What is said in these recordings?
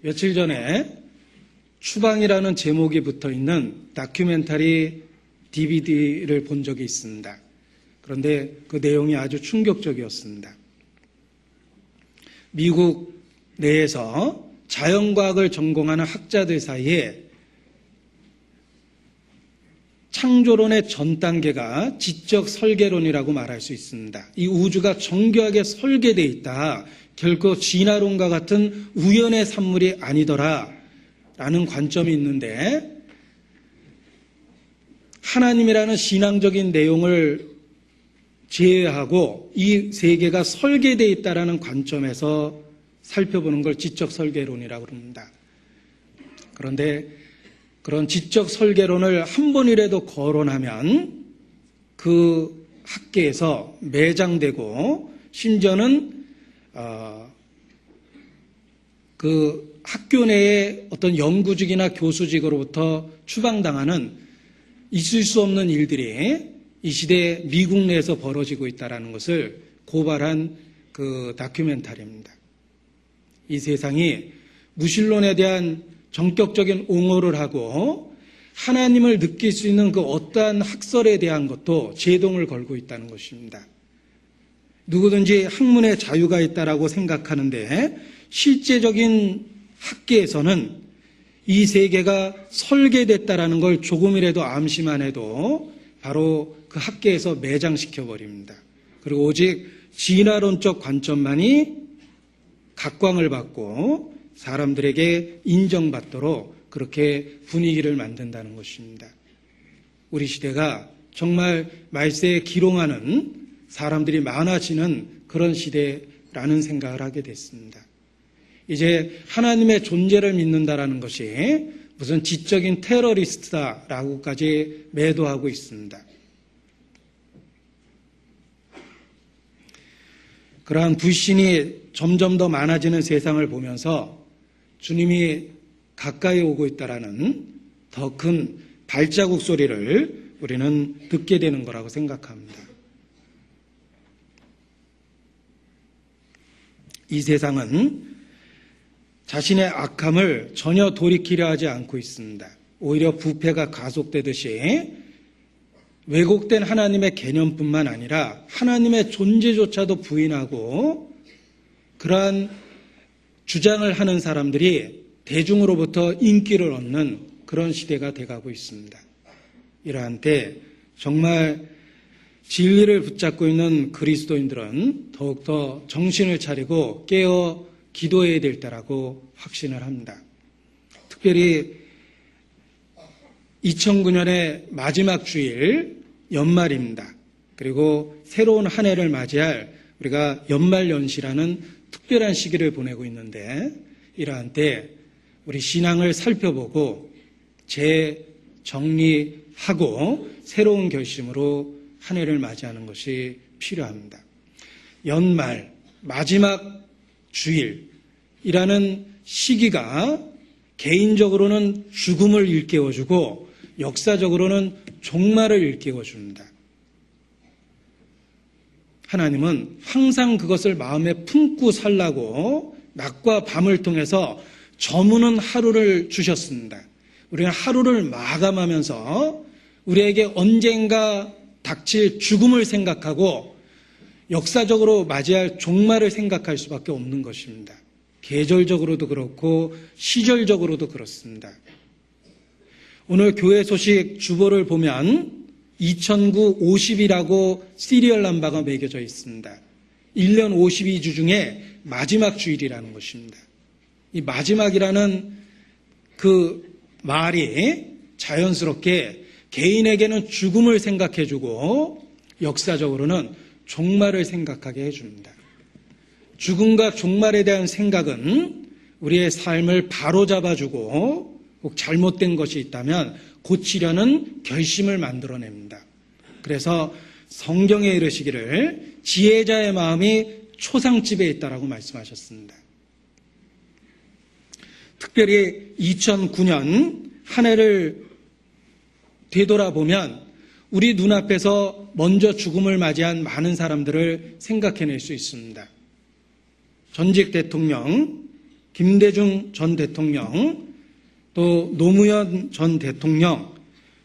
며칠 전에 추방이라는 제목이 붙어있는 다큐멘터리 DVD를 본 적이 있습니다. 그런데 그 내용이 아주 충격적이었습니다. 미국 내에서 자연과학을 전공하는 학자들 사이에 창조론의 전 단계가 지적 설계론이라고 말할 수 있습니다. 이 우주가 정교하게 설계되어 있다. 결코 진화론과 같은 우연의 산물이 아니더라 라는 관점이 있는데, 하나님이라는 신앙적인 내용을 제외하고 이 세계가 설계되어 있다는 관점에서 살펴보는 걸 지적 설계론이라고 합니다. 그런데 그런 지적 설계론을 한 번이라도 거론하면 그 학계에서 매장되고, 심지어는 그 학교 내의 어떤 연구직이나 교수직으로부터 추방당하는 있을 수 없는 일들이 이 시대에 미국 내에서 벌어지고 있다는 것을 고발한 그 다큐멘터리입니다. 이 세상이 무신론에 대한 전격적인 옹호를 하고 하나님을 느낄 수 있는 그 어떠한 학설에 대한 것도 제동을 걸고 있다는 것입니다. 누구든지 학문의 자유가 있다라고 생각하는데, 실제적인 학계에서는 이 세계가 설계됐다라는 걸 조금이라도 암시만 해도 바로 그 학계에서 매장시켜 버립니다. 그리고 오직 진화론적 관점만이 각광을 받고 사람들에게 인정받도록 그렇게 분위기를 만든다는 것입니다. 우리 시대가 정말 말세에 기롱하는 사람들이 많아지는 그런 시대라는 생각을 하게 됐습니다. 이제 하나님의 존재를 믿는다라는 것이 무슨 지적인 테러리스트다라고까지 매도하고 있습니다. 그러한 불신이 점점 더 많아지는 세상을 보면서 주님이 가까이 오고 있다라는 더 큰 발자국 소리를 우리는 듣게 되는 거라고 생각합니다. 이 세상은 자신의 악함을 전혀 돌이키려 하지 않고 있습니다. 오히려 부패가 가속되듯이 왜곡된 하나님의 개념뿐만 아니라 하나님의 존재조차도 부인하고 그러한 주장을 하는 사람들이 대중으로부터 인기를 얻는 그런 시대가 돼가고 있습니다. 이러한 때 정말 진리를 붙잡고 있는 그리스도인들은 더욱더 정신을 차리고 깨어 기도해야 될 때라고 확신을 합니다. 특별히 2009년의 마지막 주일 연말입니다. 그리고 새로운 한 해를 맞이할 우리가 연말연시라는 특별한 시기를 보내고 있는데, 이러한 때 우리 신앙을 살펴보고 재정리하고 새로운 결심으로 한 해를 맞이하는 것이 필요합니다. 연말 마지막 주일이라는 시기가 개인적으로는 죽음을 일깨워주고 역사적으로는 종말을 일깨워줍니다. 하나님은 항상 그것을 마음에 품고 살라고 낮과 밤을 통해서 저무는 하루를 주셨습니다. 우리는 하루를 마감하면서 우리에게 언젠가 닥칠 죽음을 생각하고 역사적으로 맞이할 종말을 생각할 수밖에 없는 것입니다. 계절적으로도 그렇고 시절적으로도 그렇습니다. 오늘 교회 소식 주보를 보면 2009 50이라고 시리얼 넘버가 매겨져 있습니다. 1년 52주 중에 마지막 주일이라는 것입니다. 이 마지막이라는 그 말이 자연스럽게 개인에게는 죽음을 생각해주고 역사적으로는 종말을 생각하게 해줍니다. 죽음과 종말에 대한 생각은 우리의 삶을 바로잡아주고 꼭 잘못된 것이 있다면 고치려는 결심을 만들어냅니다. 그래서 성경에 이르시기를 지혜자의 마음이 초상집에 있다라고 말씀하셨습니다. 특별히 2009년 한 해를 되돌아보면 우리 눈앞에서 먼저 죽음을 맞이한 많은 사람들을 생각해낼 수 있습니다. 전직 대통령 김대중 전 대통령, 또 노무현 전 대통령,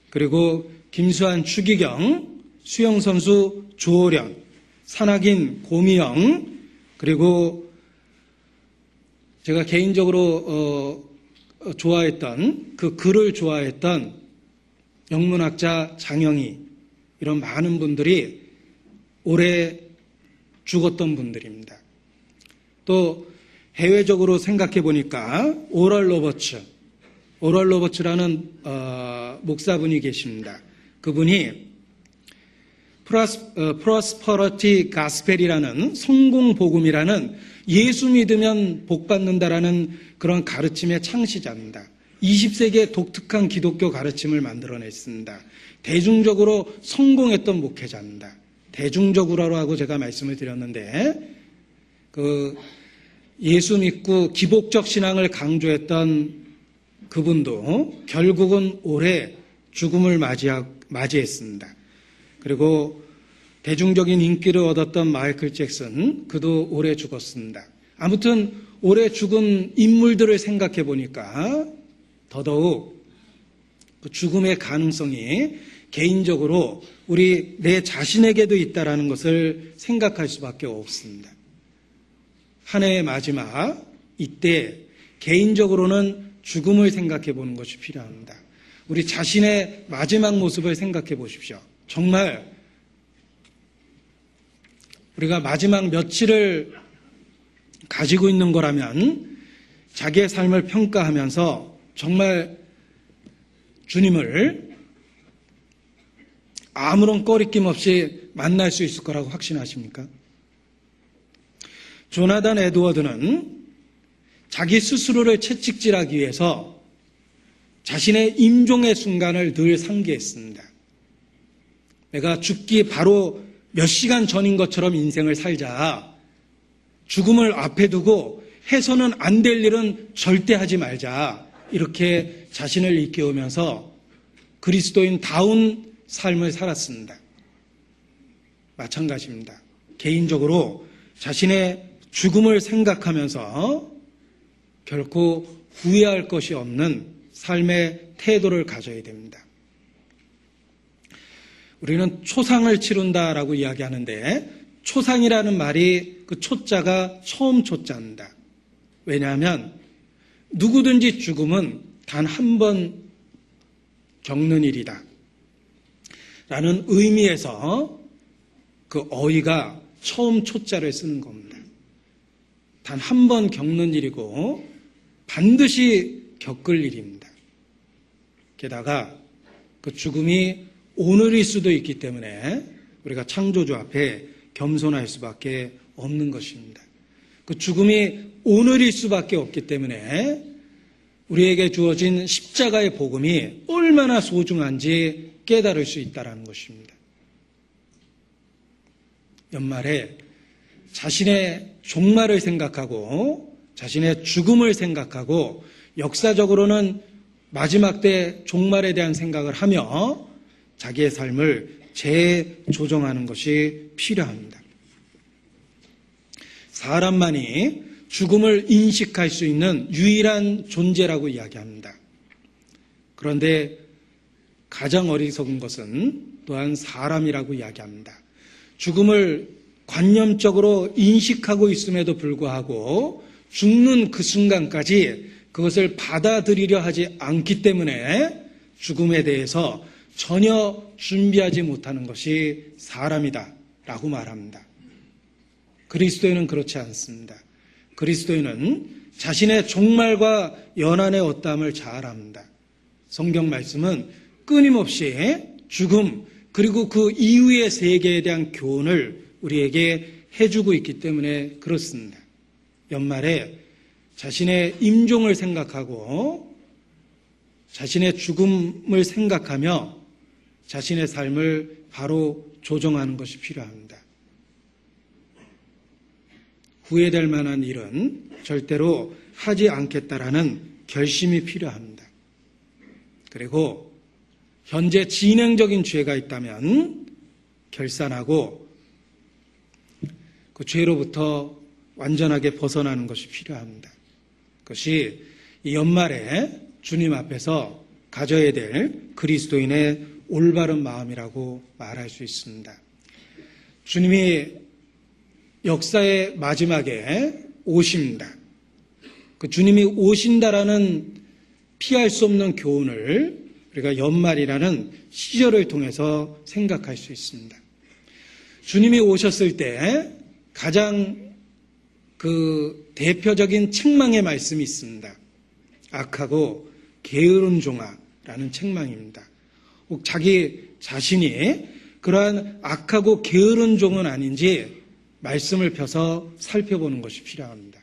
그리고 김수환 추기경, 수영선수 조호련, 산악인 고미영, 그리고 제가 개인적으로 좋아했던, 그 글을 좋아했던 영문학자 장영희, 이런 많은 분들이 올해 죽었던 분들입니다. 또 해외적으로 생각해 보니까 오럴 로버츠라는 목사분이 계십니다. 그분이 프로스퍼러티 가스펠이라는 성공 복음이라는 예수 믿으면 복 받는다라는 그런 가르침의 창시자입니다. 20세기의 독특한 기독교 가르침을 만들어냈습니다. 대중적으로 성공했던 목회자입니다. 대중적으로라고 제가 말씀을 드렸는데, 예수 믿고 기복적 신앙을 강조했던 그분도 결국은 올해 죽음을 맞이했습니다. 그리고 대중적인 인기를 얻었던 마이클 잭슨, 그도 올해 죽었습니다. 아무튼 올해 죽은 인물들을 생각해 보니까 더더욱 그 죽음의 가능성이 개인적으로 내 자신에게도 있다라는 것을 생각할 수밖에 없습니다. 한 해의 마지막, 이때 개인적으로는 죽음을 생각해 보는 것이 필요합니다. 우리 자신의 마지막 모습을 생각해 보십시오. 정말 우리가 마지막 며칠을 가지고 있는 거라면 자기의 삶을 평가하면서 정말 주님을 아무런 꺼리낌 없이 만날 수 있을 거라고 확신하십니까? 조나단 에드워드는 자기 스스로를 채찍질하기 위해서 자신의 임종의 순간을 늘 상기했습니다. 내가 죽기 바로 몇 시간 전인 것처럼 인생을 살자. 죽음을 앞에 두고 해서는 안 될 일은 절대 하지 말자. 이렇게 자신을 일깨우면서 그리스도인다운 삶을 살았습니다. 마찬가지입니다. 개인적으로 자신의 죽음을 생각하면서 결코 후회할 것이 없는 삶의 태도를 가져야 됩니다. 우리는 초상을 치른다라고 이야기하는데 초상이라는 말이 그 초자가 처음 초자입니다. 왜냐하면 누구든지 죽음은 단 한 번 겪는 일이다 라는 의미에서 그 어휘가 처음 초자를 쓰는 겁니다. 단 한 번 겪는 일이고 반드시 겪을 일입니다. 게다가 그 죽음이 오늘일 수도 있기 때문에 우리가 창조주 앞에 겸손할 수밖에 없는 것입니다. 그 죽음이 오늘일 수밖에 없기 때문에 우리에게 주어진 십자가의 복음이 얼마나 소중한지 깨달을 수 있다는 것입니다. 연말에 자신의 종말을 생각하고 자신의 죽음을 생각하고 역사적으로는 마지막 때 종말에 대한 생각을 하며 자기의 삶을 재조정하는 것이 필요합니다. 사람만이 죽음을 인식할 수 있는 유일한 존재라고 이야기합니다. 그런데 가장 어리석은 것은 또한 사람이라고 이야기합니다. 죽음을 관념적으로 인식하고 있음에도 불구하고 죽는 그 순간까지 그것을 받아들이려 하지 않기 때문에 죽음에 대해서 전혀 준비하지 못하는 것이 사람이다 라고 말합니다. 그리스도인은 그렇지 않습니다. 그리스도인은 자신의 종말과 연한의 어떠함을 잘 압니다. 성경 말씀은 끊임없이 죽음 그리고 그 이후의 세계에 대한 교훈을 우리에게 해주고 있기 때문에 그렇습니다. 연말에 자신의 임종을 생각하고 자신의 죽음을 생각하며 자신의 삶을 바로 조정하는 것이 필요합니다. 후회될 만한 일은 절대로 하지 않겠다라는 결심이 필요합니다. 그리고 현재 진행적인 죄가 있다면 결산하고 그 죄로부터 완전하게 벗어나는 것이 필요합니다. 것이 이 연말에 주님 앞에서 가져야 될 그리스도인의 올바른 마음이라고 말할 수 있습니다. 주님이 역사의 마지막에 오십니다. 그 주님이 오신다라는 피할 수 없는 교훈을 우리가 연말이라는 시절을 통해서 생각할 수 있습니다. 주님이 오셨을 때 가장 그 대표적인 책망의 말씀이 있습니다. 악하고 게으른 종아라는 책망입니다. 꼭 자기 자신이 그러한 악하고 게으른 종은 아닌지 말씀을 펴서 살펴보는 것이 필요합니다.